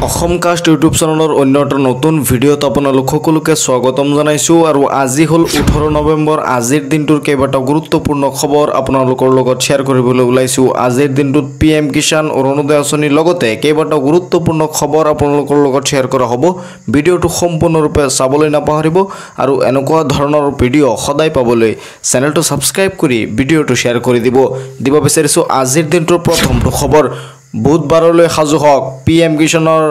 অসমকাষ্ট YouTube চেনেলৰ অন্য এটা নতুন ভিডিঅ'ত আপোনালোক সকলোকে স্বাগতম জনাইছো আৰু আজি হল 18 নৱেম্বৰ আজিৰ দিনটোৰ কেইবাটা গুৰুত্বপূৰ্ণ খবৰ আপোনালোকৰ লগত শ্বেয়াৰ কৰিবলৈ ওলাইছো আজিৰ দিনটোত পিএম কিষাণ অৰুণোদয় আঁচনিৰ লগতে কেইবাটা গুৰুত্বপূৰ্ণ খবৰ আপোনালোকৰ লগত শ্বেয়াৰ কৰা হ'ব ভিডিঅ'টো সম্পূৰ্ণৰূপে চাবলৈ নাপাহৰিব আৰু এনেকুৱা ধৰণৰ ভিডিঅ' সদায় পাবলৈ চেনেলটো সাবস্ক্ৰাইব কৰি ভিডিঅ'টো শ্বেয়াৰ কৰি দিব বিচাৰিছো আজিৰ দিনটোৰ প্ৰথমটো খবৰ বুধবাৰলৈ সাজু হওক পিএম কিষাণৰ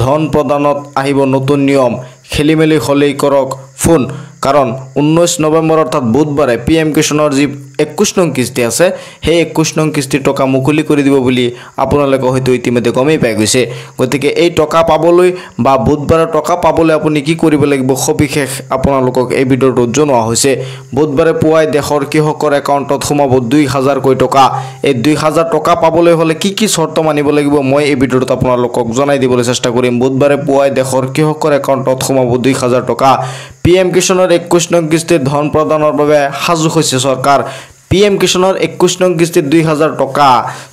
ধন প্ৰদানত আহিব নতুন নিয়ম খেলিমেলি হলেই কৰক ফোন কাৰণ 19 নৱেম্বৰ অৰ্থাৎ বুধবাৰে পিএম কিষাণৰ যি 21 নং কিস্তি আছে সেই 21 নং কিস্তি টকা মুকলি কৰি দিব বুলি আপোনালোকে হয়তো ইতিমধ্যে গমেই পাই গৈছে গতিকে এই টকা পাবলৈ বা বুধবাৰে টকা পাবলৈ আপুনি কি কৰিব লাগিব সবিশেষ আপোনালোকক এই ভিডিঅ'টো জনোৱা হৈছে বুধবাৰে পুৱাই দেশৰ কৃষকৰ একাউণ্টত সোমাব 2000 কোটি টকা এই 2000 টকা পাবলৈ হলে কি শৰ্ত মানিব লাগিব মই এই ভিডিঅ'টোত আপোনালোকক জনাই দিবলৈ চেষ্টা কৰিম বুধবাৰে পুৱাই দেশৰ কৃষকৰ একাউণ্টত সোমাব 2000 টকা পিএম কিষাণৰ 21 নং কিস্তিৰ ধন প্ৰদানৰ বাবে সাজু হৈছে চৰকাৰ পিএম কিষাণৰ 21 নং কিস্তিৰ 2000 টকা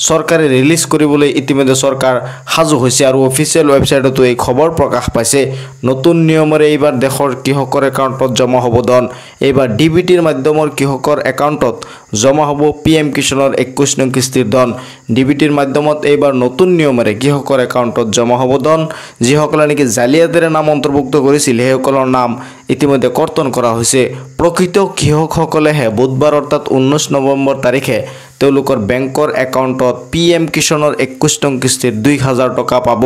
চৰকাৰে ৰিলিজ কৰিবলৈ ইতিমধ্যে চৰকাৰ সাজু হৈছে আৰু অফিচিয়েল ৱেবছাইটতো এই খবৰ প্ৰকাশ পাইছে নতুন নিয়মৰে এইবাৰ দেশৰ কৃষকৰ একাউণ্টত জমা হ'ব ধন এইবাৰ ডিবিটিৰ মাধ্যমৰ কৃষকৰ একাউণ্টত জমা হ'ব পিএম কিষাণৰ 21 নং কিস্তিৰ ধন ডিবিটিৰ মাধ্যমত এইবাৰ নতুন নিয়মৰে কৃষকৰ একাউণ্টত জমা হ'ব ধন যিসকলে নেকি জালিয়াতিৰে নাম অন্তৰ্ভুক্ত কৰিছিল সেইসকলৰ নাম ইতিমধ্যে কৰ্তন কৰা হৈছে প্ৰকৃত কৃষকসকলেহে বুধবাৰ অৰ্থাৎ 19 নৱেম্বৰ তাৰিখে তেওঁলোকৰ বেংকৰ একাউণ্টত পিএম কিষাণৰ 21 নং কিস্তিৰ 2000 টকা পাব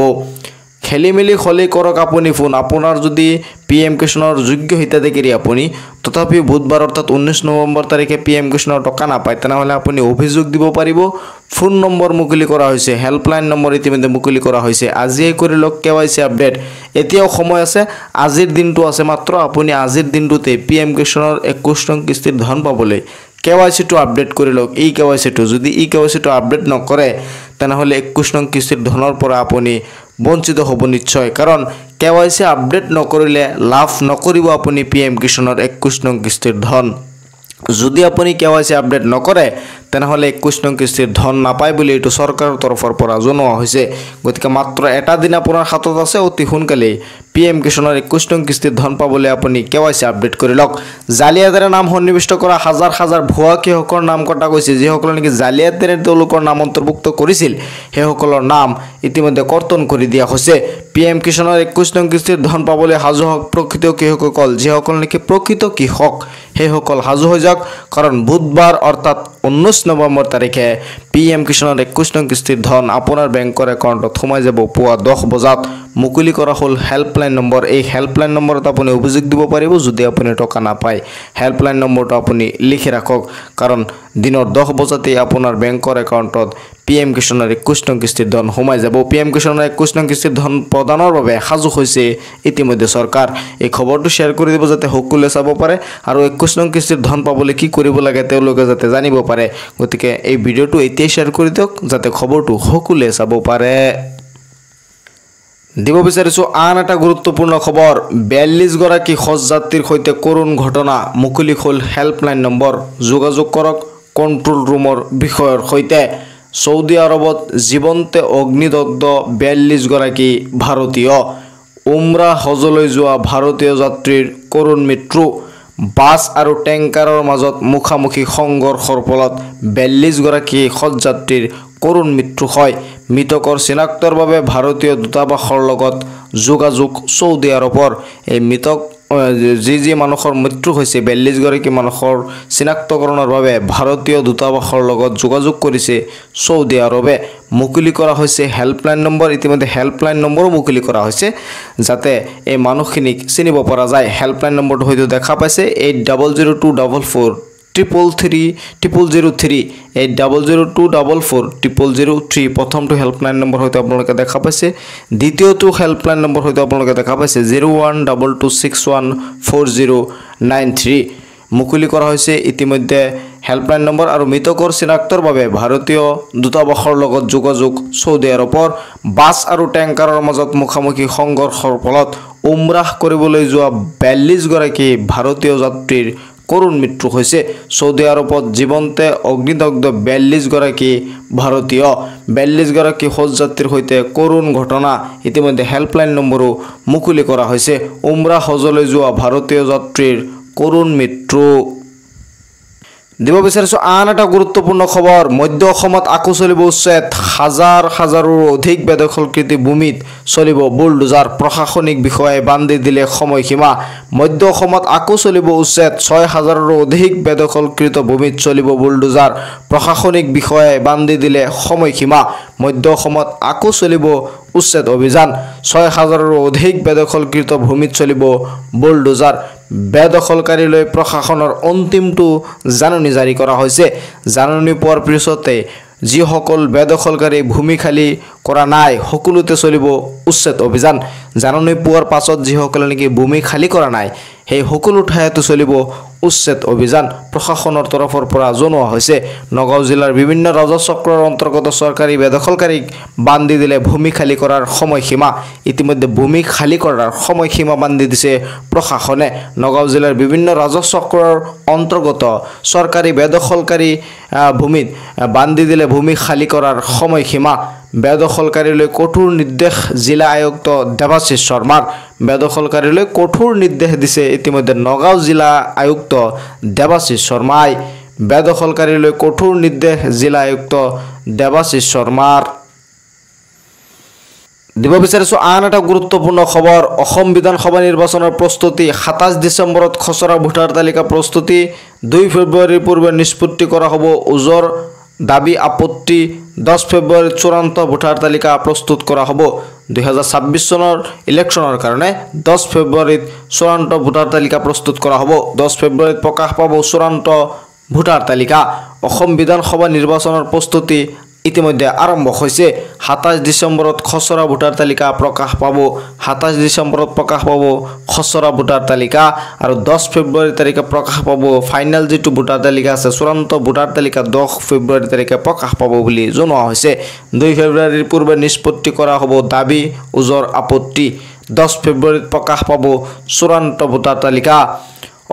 খেলিমেলি হলে কৰক আপুনি ফোন আপোনাৰ যদি পিএম কিষাণৰ যোগ্য হিতাধিকাৰী আপুনি তথাপি বুধবাৰ অৰ্থাৎ 19 নৱেম্বৰ তাৰিখে পিএম কিষাণৰ টকা নাপায় তেনেহলে আপুনি অভিযোগ দিব পাৰিব ফোন নম্বৰ মুকলি কৰা হৈছে হেল্পলাইন নম্বৰ ইতিমধ্যে মুকলি কৰা হৈছে আজিয়ে কৰি লওক কেৱাইসি আপডেট এতিয়াও সময় আছে আজিৰ দিনটো আছে মাত্ৰ আপুনি আজিৰ দিনটোতে পিএম কিষাণৰ 21 নং কিস্তিৰ ধন পাবলৈ কেৱাইসিটো আপডেট কৰি লওক এই কেৱাইসিটো যদি এই কেৱাইসিটো আপডেট নকৰে তেনেহলে 21 নং কিস্তিৰ ধনৰ পৰা আপুনি বঞ্চিত হ'ব নিশ্চয় কাৰণ কেৱাইসি আপডেট নকৰিলে লাভ নকৰিব আপুনি পিএম কিষাণৰ 21 নং কিস্তিৰ ধন যদি আপুনি কেৱাইসি আপডেট নকৰে তেনেহলে 21 নং কিস্তিৰ ধন নাপায় বুলি এটো চৰকাৰৰ তৰফৰ পৰা জনোৱা হৈছে গতিকে মাত্ৰ এটা দিন আপোনাৰ হাতত আছে অতি সোনকালে পিএম কিষাণৰ 21 নং কিস্তিৰ ধন পাবলৈ আপুনি কেৱাইসি আপডেট কৰি লওক জালিয়াতিৰে নাম সন্নিবিষ্ট কৰা হাজাৰ ভুৱা কৃষকৰ নাম কটা গৈছে যিসকলে নেকি জালিয়াতিৰে তেওঁলোকৰ নাম অন্তৰ্ভুক্ত কৰিছিল সেইসকলৰ নাম ইতিমধ্যে কৰ্তন কৰি দিয়া হৈছে পিএম কিষাণৰ 21 নং কিস্তিৰ ধন পাবলৈ সাজু হওক প্ৰকৃত কৃষকসকল যিসকল নেকি প্ৰকৃত কৃষক সেইসকল সাজু হৈ যাওক কাৰণ বুধবাৰ অৰ্থাৎ 19 নৱেম্বৰ তাৰিখে পিএম কিষাণৰ 21 নং কিস্তিৰ ধন আপোনাৰ বেংকৰ একাউণ্টত সোমাই যাব পুৱা 10 বজাত মুকলি কৰা হল হেল্পলাইন নম্বৰ এই হেল্পলাইন নম্বৰত আপুনি অভিযোগ দিব পাৰিব যদি আপুনি টকা নাপায় হেল্পলাইন নম্বৰটো আপুনি লিখি ৰাখক কাৰণ দিনৰ 10 বজাতে আপোনাৰ বেংকৰ একাউণ্টত পিএম কিষাণৰ 21 নং কিস্তিৰ ধন সোমাই যাব পিএম কিষাণৰ 21 নং কিস্তিৰ ধন প্ৰদানৰ বাবে সাজু হৈছে ইতিমধ্যে চৰকাৰ এই খবৰটো শ্বেয়াৰ কৰি দিব যাতে সকলোৱে চাব পাৰে আৰু 21 নং কিস্তিৰ ধন পাবলৈ কি কৰিব লাগে তেওঁলোকে যাতে জানিব পাৰে গতিকে এই ভিডিঅ'টো এতিয়াই শ্বেয়াৰ কৰি দিয়ক যাতে খবৰটো সকলোৱে চাব পাৰে দিব বিচাৰিছো আন এটা গুৰুত্বপূৰ্ণ খবৰ 42 গৰাকী হজ যাত্ৰীৰ সৈতে কৰুণ ঘটনা মুকলি হল হেল্পলাইন নম্বৰ যোগাযোগ কৰক কন্ট্ৰোল ৰুমৰ বিষয়ৰ সৈতে সৌদি আৰবত জীৱন্তে অগ্নিদগ্ধ 42 গৰাকী ভাৰতীয় উমৰা হজলৈ যোৱা ভাৰতীয় যাত্ৰীৰ কৰুণ মৃত্যু বাছ আৰু টেংকাৰৰ মাজত মুখামুখি সংঘৰ্ষৰ ফলত 42 গৰাকী হজ যাত্ৰীৰ কৰুণ মৃত্যু হয় মৃতকৰ চিনাক্তৰ বাবে ভাৰতীয় দূতাবাসৰ লগত যোগাযোগ সৌদি আৰবৰ এই মৃতক যি মানুহৰ মৃত্যু হৈছে 42 গৰাকী মানুহৰ চিনাক্তকৰণৰ বাবে ভাৰতীয় দূতাবাসৰ লগত যোগাযোগ কৰিছে সৌদি আৰবে মুকলি কৰা হৈছে হেল্পলাইন নম্বৰ ইতিমধ্যে হেল্পলাইন নম্বৰো মুকলি কৰা হৈছে যাতে এই মানুহখিনিক চিনিব পৰা যায় হেল্পলাইন নম্বৰটো হয়তো দেখা পাইছে 800244 333 800244 প্ৰথমটো হেল্পলাইন নম্বৰ হয়তো আপোনালোকে দেখা পাইছে দ্বিতীয়টো হেল্পলাইন নম্বৰ হয়তো আপোনালোকে দেখা পাইছে 0122614093 মুকলি কৰা হৈছে ইতিমধ্যে হেল্পলাইন নম্বৰ আৰু মৃতকৰ চিনাক্তৰ বাবে ভাৰতীয় দূতাবাসৰ লগত যোগাযোগ সৌদি আৰবৰ বাছ আৰু টেংকাৰৰ মাজত মুখামুখি সংঘৰ্ষৰ ফলত উমৰাহ কৰিবলৈ যোৱা 42 গৰাকী ভাৰতীয় যাত্ৰীৰ কৰুণ মৃত্যু হয়েছে। সৌদি আৰবত জীবন্তে অগ্নিদগ্ধ 42 গৰাকী ভাৰতীয় 42 গৰাকী হজযাত্ৰীৰ সৈতে কৰুণ ঘটনা। ইতিমধ্যে হেল্পলাইন নম্বৰও মুকলি কৰা হয়েছে। উমৰা হজলৈ যোৱা ভাৰতীয় যাত্ৰীৰ কৰুণ মৃত্যু। দিব বিচাৰিছোঁ আন এটা গুৰুত্বপূৰ্ণ খবৰ। মধ্য অসমত আকৌ চলিব উচ্ছেদ। হাজাৰ হাজাৰৰো অধিক বেদখলকৃত ভূমিত চলিব বুলডোজাৰ। প্ৰশাসনিক বিষয়াই বান্ধি দিলে সময়সীমা। মধ্য অসমত আকৌ চলিব উচ্ছেদ। 6,000ৰো অধিক বেদখলকৃত ভূমিত চলিব বুলডোজাৰ। প্ৰশাসনিক বিষয়াই বান্ধি দিলে সময়সীমা। মধ্য অসমত আকৌ চলিব উচ্ছেদ অভিযান। 6,000ৰো অধিক বেদখলকৃত ভূমিত চলিব বুলডোজাৰ। বেদখলকাৰীলৈ প্ৰশাসনৰ অন্তিমটো জাননী জাৰি কৰা হৈছে। জাননী পোৱাৰ পিছতে যিসকল বেদখলকাৰী ভূমি খালী কৰা নাই সকলোতে চলিব উচ্ছেদ অভিযান। জাননী পোৱাৰ পাছত যিসকলে নেকি ভূমি খালী কৰা নাই সেই সকলো ঠাইতে চলিব উচ্ছেদ অভিযান প্ৰশাসনৰ তৰফৰ পৰা জনোৱা হৈছে। নগাঁও জিলাৰ বিভিন্ন ৰাজচক্ৰৰ অন্তৰ্গত চৰকাৰী বেদখলকাৰীক বান্ধি দিলে ভূমি খালী কৰাৰ সময়সীমা। ইতিমধ্যে ভূমি খালী কৰাৰ সময়সীমা বান্ধি দিছে প্ৰশাসনে। নগাঁও জিলাৰ বিভিন্ন ৰাজচক্ৰৰ অন্তৰ্গত চৰকাৰী বেদখলকাৰী ভূমিত বান্ধি দিলে ভূমি খালী কৰাৰ সময়সীমা। বেদখলকাৰীলৈ কঠোৰ নিৰ্দেশ জিলা আয়ুক্ত দেৱাশিষ শৰ্মাৰ। বেদখলকাৰীলৈ কঠোৰ নিৰ্দেশ দিছে ইতিমধ্যে নগাঁও জিলা আয়ুক্ত দেৱাশিষ শৰ্মাই। বেদখলকাৰীলৈ কঠোৰ নিৰ্দেশ জিলা আয়ুক্ত দেৱাশিষ শৰ্মাৰ। দিব বিচাৰিছোঁ আন এটা গুৰুত্বপূৰ্ণ খবৰ। অসম বিধানসভা নিৰ্বাচনৰ প্ৰস্তুতি। 27 ডিচেম্বৰত খচৰা ভোটাৰ তালিকা প্ৰস্তুতি। 2 ফেব্ৰুৱাৰীৰ পূৰ্বে নিষ্পত্তি কৰা হ'ব ওজৰ দাবী আপত্তি। 10 ফেব্ৰুৱাৰীত চূড়ান্ত ভোটাৰ তালিকা প্ৰস্তুত কৰা হ'ব। 2026 চনৰ ইলেকশ্যনৰ কাৰণে 10 ফেব্ৰুৱাৰীত চূড়ান্ত ভোটাৰ তালিকা প্ৰস্তুত কৰা হ'ব। 10 ফেব্ৰুৱাৰীত প্ৰকাশ পাব চূড়ান্ত ভোটাৰ তালিকা। অসম বিধানসভা নিৰ্বাচনৰ প্ৰস্তুতি ইতিমধ্যে আৰম্ভ হৈছে। 27 ডিচেম্বৰত খচৰা ভোটাৰ তালিকা প্ৰকাশ পাব। 27 ডিচেম্বৰত প্ৰকাশ পাব খচৰা ভোটাৰ তালিকা আৰু 10 ফেব্ৰুৱাৰী তাৰিখে প্ৰকাশ পাব ফাইনেল যিটো ভোটাৰ তালিকা আছে চূড়ান্ত ভোটাৰ তালিকা 10 ফেব্ৰুৱাৰী তাৰিখে প্ৰকাশ পাব বুলি জনোৱা হৈছে। 2 ফেব্ৰুৱাৰীৰ পূৰ্বে নিষ্পত্তি কৰা হ'ব দাবী ওজৰ আপত্তি। 10 ফেব্ৰুৱাৰীত প্ৰকাশ পাব চূড়ান্ত ভোটাৰ তালিকা।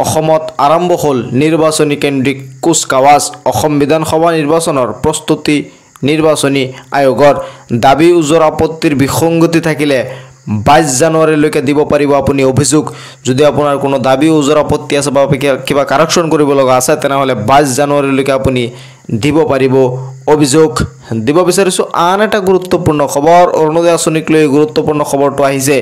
অসমত আৰম্ভ হ'ল নিৰ্বাচনী কেন্দ্ৰিক কুচকাৱাজ। অসম বিধানসভা নিৰ্বাচনৰ প্ৰস্তুতি নিৰ্বাচনী আয়োগৰ। দাবী ওজৰ আপত্তিৰ বিসংগতি থাকিলে 22 জানুৱাৰীলৈকে দিব পাৰিব আপুনি অভিযোগ। যদি আপোনাৰ কোনো দাবী ওজৰ আপত্তি আছে বা কিবা কাৰেকশ্যন কৰিব লগা আছে তেনেহ'লে 22 জানুৱাৰীলৈকে আপুনি দিব পাৰিব অভিযোগ। দিব বিচাৰিছোঁ আন এটা গুৰুত্বপূৰ্ণ খবৰ। অৰুণোদয় আঁচনিক লৈ গুৰুত্বপূৰ্ণ খবৰটো আহিছে।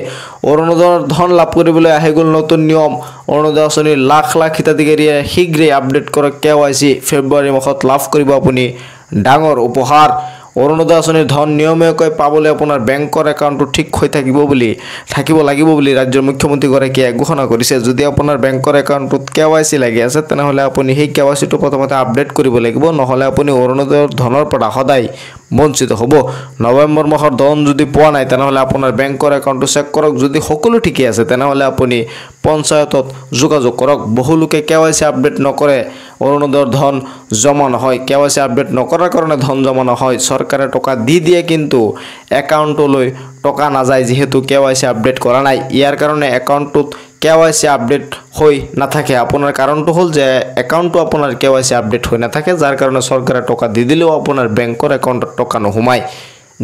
অৰুণোদয়ৰ ধন লাভ কৰিবলৈ আহি গ'ল নতুন নিয়ম। অৰুণোদয় আঁচনিৰ লাখ লাখ হিতাধিকাৰীয়ে শীঘ্ৰেই আপডেট কৰক KYC। ফেব্ৰুৱাৰী মাহত লাভ কৰিব আপুনি ডাঙৰ উপহাৰ। অৰুণোদয় আঁচনিৰ ধন নিয়মীয়াকৈ পাবলৈ আপোনাৰ বেংকৰ একাউণ্টটো ঠিক হৈ থাকিব লাগিব বুলি ৰাজ্যৰ মুখ্যমন্ত্ৰীগৰাকীয়ে ঘোষণা কৰিছে। যদি আপোনাৰ বেংকৰ একাউণ্টটোত KYC লাগি আছে তেনেহ'লে আপুনি সেই KYCটো প্ৰথমতে আপডেট কৰিব লাগিব, নহ'লে আপুনি অৰুণোদয়ৰ ধনৰ পৰা সদায় বঞ্চিত হ'ব। নৱেম্বৰ মাহৰ ধন যদি পোৱা নাই তেনেহ'লে আপোনাৰ বেংকৰ একাউণ্টটো চেক কৰক। যদি সকলো ঠিকেই আছে তেনেহ'লে আপুনি পঞ্চায়তত যোগাযোগ কৰক। বহু লোকে KYC আপডেট নকৰে, অৰুণোদয়ৰ ধন জমা নহয়। KYC আপডেট নকৰাৰ কাৰণে ধন জমা নহয়। চৰকাৰে টকা দি দিয়ে কিন্তু একাউণ্টলৈ টকা নাযায় যিহেতু KYC আপডেট কৰা নাই। ইয়াৰ কাৰণে একাউণ্টটোত KYC আপডেট হৈ নাথাকে। আপোনাৰ কাৰণটো হ'ল যে একাউণ্টটো আপোনাৰ KYC আপডেট হৈ নাথাকে, যাৰ কাৰণে চৰকাৰে টকা দি দিলেও আপোনাৰ বেংকৰ একাউণ্টত টকা নোসোমায়।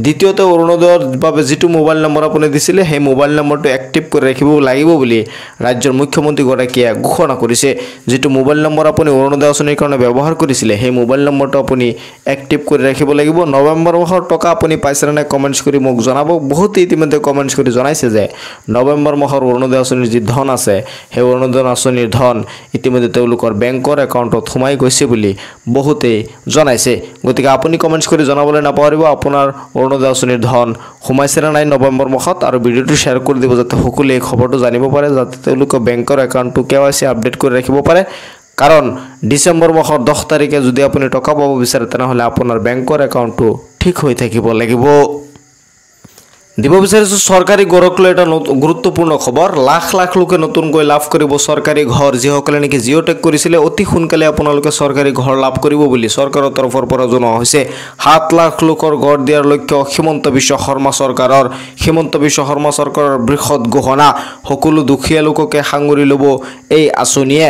দ্বিতীয়তে অৰুণোদয়ৰ বাবে যিটো মোবাইল নম্বৰ আপুনি দিছিলে সেই মোবাইল নম্বৰটো এক্টিভ কৰি ৰাখিব লাগিব বুলি ৰাজ্যৰ মুখ্যমন্ত্ৰীগৰাকীয়ে ঘোষণা কৰিছে। যিটো মোবাইল নম্বৰ আপুনি অৰুণোদয় আঁচনিৰ কাৰণে ব্যৱহাৰ কৰিছিলে সেই মোবাইল নম্বৰটো আপুনি এক্টিভ কৰি ৰাখিব লাগিব। নৱেম্বৰ মাহৰ টকা আপুনি পাইছেনে নাই কমেণ্টছ কৰি মোক জনাব। বহুতে ইতিমধ্যে কমেণ্টছ কৰি জনাইছে যে নৱেম্বৰ মাহৰ অৰুণোদয় আঁচনিৰ যি ধন আছে সেই অৰুণোদয় আঁচনিৰ ধন ইতিমধ্যে তেওঁলোকৰ বেংকৰ একাউণ্টত সোমাই গৈছে বুলি বহুতেই জনাইছে। গতিকে আপুনি কমেণ্টছ কৰি জনাবলৈ নাপাহৰিব আপোনাৰ অৰুণোদয় আঁচনিৰ ধন সোমাইছে নে নাই নৱেম্বৰ মাহত, আৰু ভিডিঅ'টো শ্বেয়াৰ কৰি দিব যাতে সকলোৱে এই খবৰটো জানিব পাৰে, যাতে তেওঁলোকে বেংকৰ একাউণ্টটো KYC আপডেট কৰি ৰাখিব পাৰে। কাৰণ ডিচেম্বৰ মাহৰ 10 তাৰিখে যদি আপুনি টকা পাব বিচাৰে তেনেহ'লে আপোনাৰ বেংকৰ একাউণ্টটো ঠিক হৈ থাকিব লাগিব। দিব বিচাৰিছোঁ চৰকাৰী ঘৰক লৈ এটা গুৰুত্বপূৰ্ণ খবৰ। লাখ লাখ লোকে নতুনকৈ লাভ কৰিব চৰকাৰী ঘৰ। যিসকলে নেকি জিঅ' টেগ কৰিছিলে অতি সোনকালে আপোনালোকে চৰকাৰী ঘৰ লাভ কৰিব বুলি চৰকাৰৰ তৰফৰ পৰা জনোৱা হৈছে। 7 লাখ লোকৰ ঘৰ দিয়াৰ লক্ষ্য হিমন্ত বিশ্ব শৰ্মা চৰকাৰৰ। হিমন্ত বিশ্ব শৰ্মা চৰকাৰৰ বৃহৎ ঘোষণা। সকলো দুখীয়া লোককে সাঙুৰি ল'ব এই আঁচনিয়ে।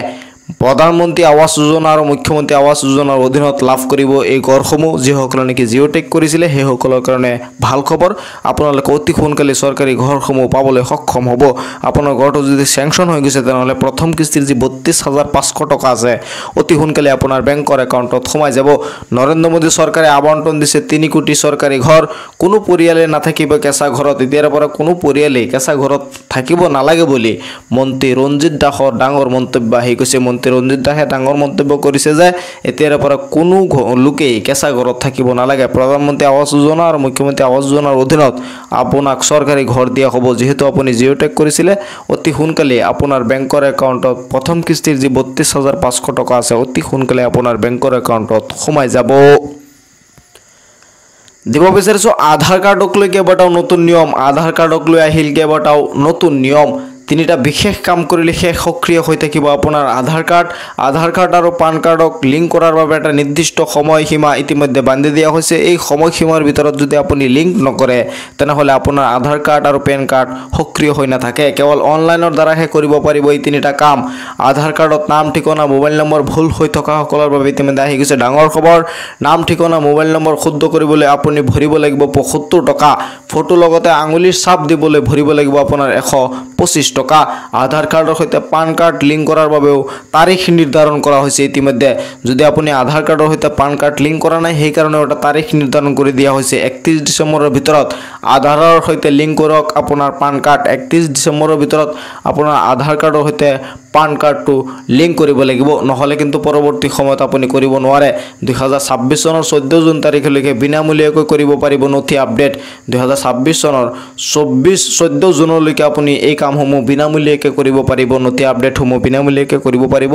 প্ৰধানমন্ত্ৰী আৱাস যোজনা আৰু মুখ্যমন্ত্ৰী আৱাস যোজনাৰ অধীনত লাভ কৰিব এই ঘৰসমূহ যিসকলে নেকি জিঅ'টেক কৰিছিলে সেইসকলৰ কাৰণে ভাল খবৰ আপোনালোকে অতি সোনকালে চৰকাৰী ঘৰসমূহ পাবলৈ সক্ষম হ'ব আপোনাৰ ঘৰটো যদি চেংচন হৈ গৈছে তেনেহ'লে প্ৰথম কিস্তিৰ যি ৩২,৫০০ টকা আছে অতি সোনকালে আপোনাৰ বেংকৰ একাউণ্টত সোমাই যাব নৰেন্দ্ৰ মোদী চৰকাৰে আবণ্টন দিছে ৩ কোটি চৰকাৰী ঘৰ কোনো পৰিয়ালে নাথাকিব কেঁচা ঘৰত এতিয়াৰ পৰা কোনো পৰিয়ালে কেঁচা ঘৰত থাকিব নালাগে বুলি মন্ত্ৰী ৰঞ্জিত দাসৰ ডাঙৰ মন্তব্য আহি গৈছে মন্ত্ৰী ৰঞ্জিত দাসে ডাঙৰ মন্তব্য কৰিছে যে এতিয়াৰ পৰা কোনো লোকেই কেঁচা ঘৰত থাকিব নালাগে প্ৰধানমন্ত্ৰী আৱাস যোজনা আৰু মুখ্যমন্ত্ৰী আৱাস যোজনাৰ অধীনত আপোনাক চৰকাৰী ঘৰ দিয়া হ'ব যেহেতু আপুনি জিঅ'টেক কৰিছিলে অতি সোনকালে আপোনাৰ বেংকৰ একাউণ্টত প্ৰথম কিস্তিৰ যি ৩২,৫০০ টকা আছে অতি সোনকালে আপোনাৰ বেংকৰ একাউণ্টত সোমাই যাব দিব বিচাৰিছোঁ আধাৰ কাৰ্ডক লৈ কেইবাটাও নতুন নিয়ম আধাৰ কাৰ্ডক লৈ আহিল কেইবাটাও নতুন নিয়ম তিনিটা বিশেষ কাম কৰিলে সক্ৰিয় হৈ থাকিব আপোনাৰ আধাৰ কাৰ্ড আৰু পান কাৰ্ডক লিংক কৰাৰ বাবে এটা নিৰ্দিষ্ট সময়সীমা ইতিমধ্যে বান্ধি দিয়া হৈছে এই সময়সীমাৰ ভিতৰত যদি আপুনি লিংক নকৰে তেনেহ'লে আপোনাৰ আধাৰ কাৰ্ড আৰু পেন কাৰ্ড সক্ৰিয় হৈ নাথাকে কেৱল অনলাইনৰ দ্বাৰাহে কৰিব পাৰিব এই তিনিটা কাম আধাৰ কাৰ্ডত নাম ঠিকনা মোবাইল নম্বৰ ভুল হৈ থকাসকলৰ বাবে ইতিমধ্যে আহি গৈছে ডাঙৰ খবৰ নাম ঠিকনা মোবাইল নম্বৰ শুদ্ধ কৰিবলৈ আপুনি ভৰিব লাগিব ৭৫ টকা ফটো লগতে আঙুলিৰ ছাপ দিবলৈ ভৰিব লাগিব আপোনাৰ ১২৫ টকা আধাৰ কাৰ্ডৰ সৈতে পান কাৰ্ড লিংক কৰাৰ বাবেও তাৰিখ নিৰ্ধাৰণ কৰা হৈছে ইতিমধ্যে যদি আপুনি আধাৰ কাৰ্ডৰ সৈতে পান কাৰ্ড লিংক কৰা নাই সেই কাৰণে এটা তাৰিখ নিৰ্ধাৰণ কৰি দিয়া হৈছে ৩১ ডিচেম্বৰৰ ভিতৰত আধাৰৰ সৈতে লিংক কৰক আপোনাৰ পান কাৰ্ড ৩১ ডিচেম্বৰৰ ভিতৰত আপোনাৰ আধাৰ কাৰ্ডৰ সৈতে পান কাৰ্ডটো লিংক কৰিব লাগিব নহ'লে কিন্তু পৰৱৰ্তী সময়ত আপুনি কৰিব নোৱাৰে ২০২৬ চনৰ ১৪ জুন তাৰিখলৈকে বিনামূলীয়াকৈ কৰিব পাৰিব নথি আপডেট ২০২৬ চনৰ ১৪ জুনলৈকে আপুনি এই কামসমূহ বিনামূলীয়াকৈ কৰিব পাৰিব নথি আপডেটসমূহ বিনামূলীয়াকৈ কৰিব পাৰিব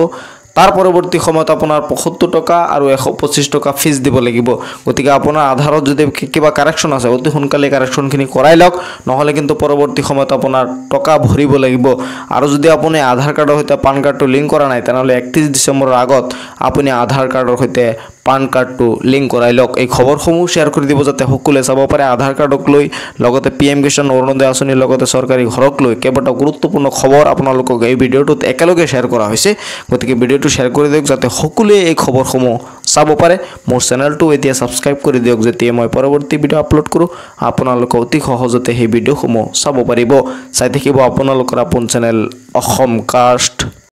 তাৰ পৰৱৰ্তী সময়ত আপোনাৰ ৭৫ টকা আৰু ১২৫ টকা ফিজ দিব লাগিব গতিকে আপোনাৰ আধাৰত যদি কিবা কাৰেকশ্যন আছে অতি সোনকালে কাৰেকশ্যনখিনি কৰাই লওক নহ'লে কিন্তু পৰৱৰ্তী সময়ত আপোনাৰ টকা ভৰিব লাগিব আৰু যদি আপুনি আধাৰ কাৰ্ডৰ সৈতে পান কাৰ্ডটো লিংক কৰা নাই তেনেহ'লে ৩১ ডিচেম্বৰৰ আগত আপুনি আধাৰ কাৰ্ডৰ সৈতে পান কাৰ্ডটো লিংক কৰাই লওক এই খবৰসমূহ শ্বেয়াৰ কৰি দিব যাতে সকলোৱে চাব পাৰে আধাৰ কাৰ্ডক লৈ লগতে PM কিষাণ অৰুণোদয় আঁচনিৰ লগতে চৰকাৰী ঘৰক লৈ কেইবাটাও গুৰুত্বপূৰ্ণ খবৰ আপোনালোকক এই ভিডিঅ'টোত একেলগে শ্বেয়াৰ কৰা হৈছে গতিকে ভিডিঅ'টো শ্বেয়াৰ কৰি দিয়ক যাতে সকলোৱে এই খবৰসমূহ চাব পাৰে মোৰ চেনেলটো এতিয়া ছাবস্ক্ৰাইব কৰি দিয়ক যেতিয়া মই পৰৱৰ্তী ভিডিঅ' আপলোড কৰোঁ আপোনালোকে অতি সহজতে সেই ভিডিঅ'সমূহ চাব পাৰিব চাই থাকিব আপোনালোকৰ আপোন চেনেল অসম কাষ্ট।